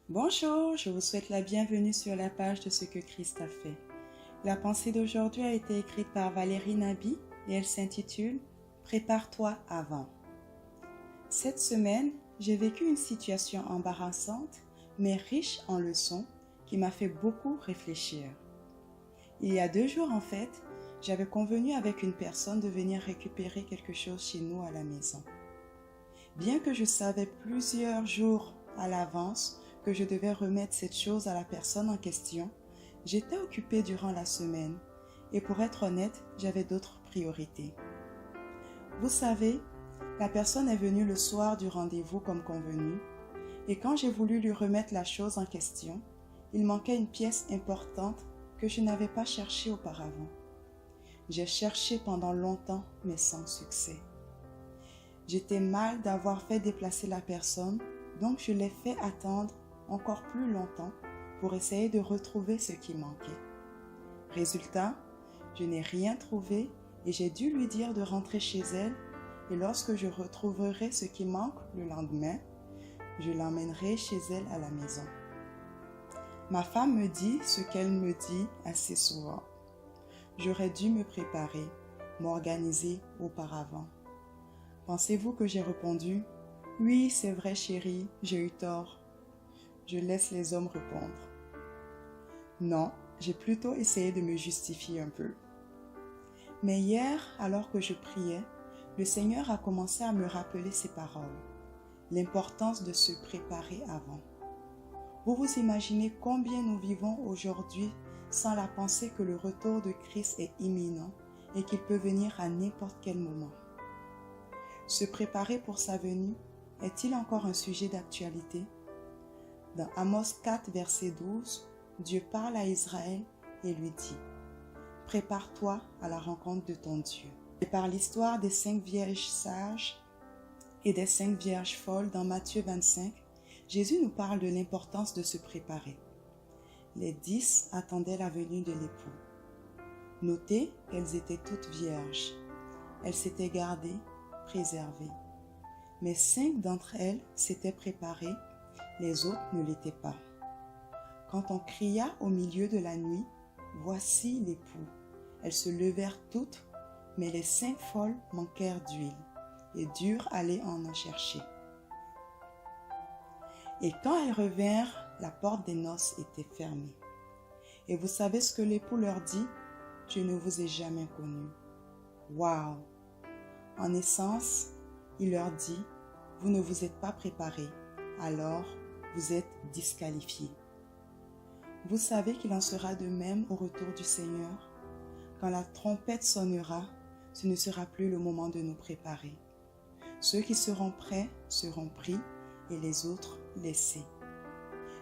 Bonjour, je vous souhaite la bienvenue sur la page de ce que Christ a fait. La pensée d'aujourd'hui a été écrite par Valérie Nabi et elle s'intitule « Prépare-toi avant ». Cette semaine, j'ai vécu une situation embarrassante mais riche en leçons qui m'a fait beaucoup réfléchir. Il y a 2 jours en fait, j'avais convenu avec une personne de venir récupérer quelque chose chez nous à la maison. Bien que je savais plusieurs jours à l'avance que je devais remettre cette chose à la personne en question, j'étais occupée durant la semaine et pour être honnête, j'avais d'autres priorités. Vous savez, la personne est venue le soir du rendez-vous comme convenu et quand j'ai voulu lui remettre la chose en question, il manquait une pièce importante que je n'avais pas cherchée auparavant. J'ai cherché pendant longtemps mais sans succès. J'étais mal d'avoir fait déplacer la personne, donc je l'ai fait attendre encore plus longtemps pour essayer de retrouver ce qui manquait. Résultat, je n'ai rien trouvé et j'ai dû lui dire de rentrer chez elle et lorsque je retrouverai ce qui manque le lendemain, je l'emmènerai chez elle à la maison. Ma femme me dit ce qu'elle me dit assez souvent. J'aurais dû me préparer, m'organiser auparavant. Pensez-vous que j'ai répondu « Oui, c'est vrai chérie, j'ai eu tort ». Je laisse les hommes répondre. Non, j'ai plutôt essayé de me justifier un peu. Mais hier, alors que je priais, le Seigneur a commencé à me rappeler ces paroles, l'importance de se préparer avant. Vous vous imaginez combien nous vivons aujourd'hui sans la pensée que le retour de Christ est imminent et qu'il peut venir à n'importe quel moment. Se préparer pour sa venue est-il encore un sujet d'actualité? Dans Amos 4, verset 12, Dieu parle à Israël et lui dit « Prépare-toi à la rencontre de ton Dieu ». Et par l'histoire des 5 vierges sages et des 5 vierges folles dans Matthieu 25, Jésus nous parle de l'importance de se préparer. Les 10 attendaient la venue de l'époux. Notez qu'elles étaient toutes vierges. Elles s'étaient gardées, préservées. Mais 5 d'entre elles s'étaient préparées, les autres ne l'étaient pas. Quand on cria au milieu de la nuit, « Voici l'époux », elles se levèrent toutes, mais les 5 folles manquèrent d'huile et durent aller en chercher. Et quand elles revinrent, la porte des noces était fermée. Et vous savez ce que l'époux leur dit? « Je ne vous ai jamais connu. » Waouh! En essence, il leur dit, « Vous ne vous êtes pas préparés, alors vous êtes disqualifiés. » Vous savez qu'il en sera de même au retour du Seigneur. Quand la trompette sonnera, ce ne sera plus le moment de nous préparer. Ceux qui seront prêts seront pris et les autres laissés.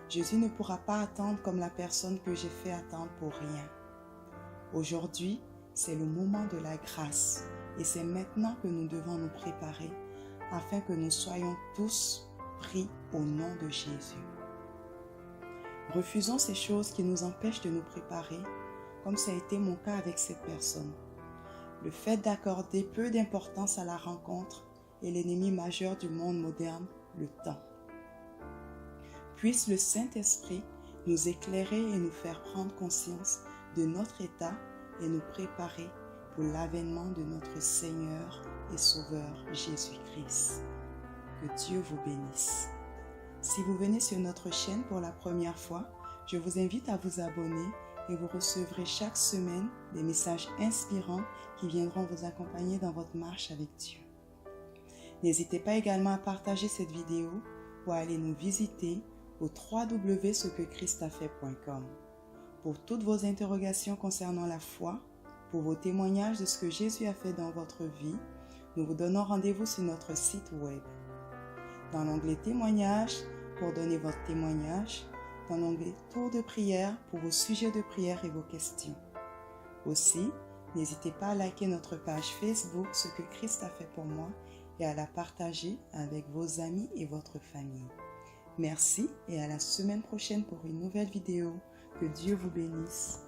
Jésus ne pourra pas attendre comme la personne que j'ai fait attendre pour rien. Aujourd'hui, c'est le moment de la grâce et c'est maintenant que nous devons nous préparer afin que nous soyons tous pris au nom de Jésus. Refusons ces choses qui nous empêchent de nous préparer, comme ça a été mon cas avec cette personne. Le fait d'accorder peu d'importance à la rencontre est l'ennemi majeur du monde moderne, le temps. Puisse le Saint-Esprit nous éclairer et nous faire prendre conscience de notre état et nous préparer pour l'avènement de notre Seigneur et Sauveur Jésus-Christ. Que Dieu vous bénisse. Si vous venez sur notre chaîne pour la première fois, je vous invite à vous abonner et vous recevrez chaque semaine des messages inspirants qui viendront vous accompagner dans votre marche avec Dieu. N'hésitez pas également à partager cette vidéo ou à aller nous visiter au www.cequechristafait.com. Pour toutes vos interrogations concernant la foi, pour vos témoignages de ce que Jésus a fait dans votre vie, nous vous donnons rendez-vous sur notre site web. Dans l'onglet témoignages, pour donner votre témoignage, dans l'onglet tour de prière pour vos sujets de prière et vos questions. Aussi, n'hésitez pas à liker notre page Facebook Ce que Christ a fait pour moi et à la partager avec vos amis et votre famille. Merci et à la semaine prochaine pour une nouvelle vidéo. Que Dieu vous bénisse.